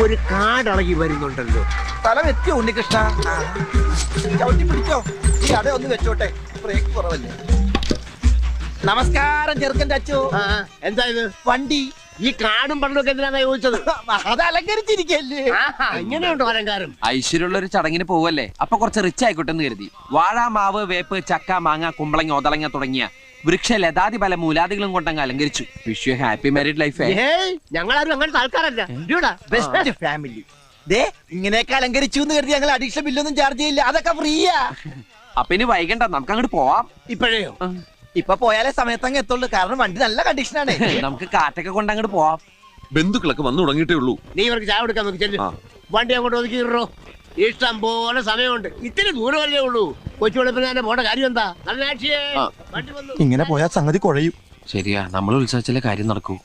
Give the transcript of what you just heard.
ഒരു കാടളകി വരുന്നുണ്ടല്ലോ. സ്ഥലം എത്തിയോ ഉണ്ണികൃഷ്ണ? ചവിട്ടി പിടിച്ചോ, ഈ അട ഒന്ന് വെച്ചോട്ടെ, ബ്രേക്ക് കുറവല്ലേ. നമസ്കാരം ചെറുക്കൻ്റെ അച്ചു. എന്താ ഇത്? വണ്ടി. ഈ കാടും പണ്ടൊക്കെ എന്തിനാ ചോദിച്ചത്? അത് അലങ്കരിച്ചിരിക്കല്ലേ. ഇങ്ങനെയുണ്ടോ അലങ്കാരം? ഐശ്വര്യമുള്ള ഒരു ചടങ്ങിന് പോവല്ലേ, അപ്പൊ കുറച്ച് റിച്ച് ആയിക്കോട്ടെ എന്ന് കരുതി. വാഴ, മാവ്, വേപ്പ്, ചക്ക, മാങ്ങ, കുമ്പളങ്ങ, ഒതളങ്ങ തുടങ്ങിയ വൃക്ഷ ലതാതി പല മൂലാദികളും കൊണ്ടങ്ങ് അലങ്കരിച്ചു. Wish you happy married life. ഞങ്ങളാരും അങ്ങനത്തെ ആൾക്കാരല്ല. Best family. ദേ ഇങ്ങനെയൊക്കെ അലങ്കരിച്ചു എന്ന് കരുതി ഞങ്ങൾ അഡീഷണൽ ബില്ലൊന്നും ചാർജ് ചെയ്യില്ല, അതൊക്കെ ഫ്രീയാ. അപ്പൊ ഇനി വൈകണ്ട, നമുക്ക് അങ്ങോട്ട് പോവാം. ഇപ്പോഴേയോ? ഇപ്പൊ പോയാലേ സമയത്തങ്ങ് എത്തുള്ളൂ, കാരണം വണ്ടി നല്ല കണ്ടീഷനാണ്. നമുക്ക് കാറ്റൊക്കെ കൊണ്ട് അങ്ങോട്ട് പോവാം. ബന്ധുക്കളൊക്കെ വന്നു തുടങ്ങിയിട്ടേ ഉള്ളൂ. നീ ഇവർക്ക് ചായ കൊടുക്കാൻ നോക്കി ചെല്ലു. വണ്ടി അങ്ങോട്ട് ഒതുക്കിയിട്ടോ. ഇഷ്ടം പോലെ സമയമുണ്ട്. ഇത്തിരി ദൂരമല്ലേ ഉള്ളൂ. കൊച്ചു വെളുപ്പിന് തന്നെ പോണ്ട കാര്യം എന്താ? വണ്ടി വന്നു. ഇങ്ങനെ പോയാൽ സംഗതി കുഴയും. ശരിയാ, നമ്മൾ ഉത്സവിച്ചാലേ കാര്യം നടക്കൂ.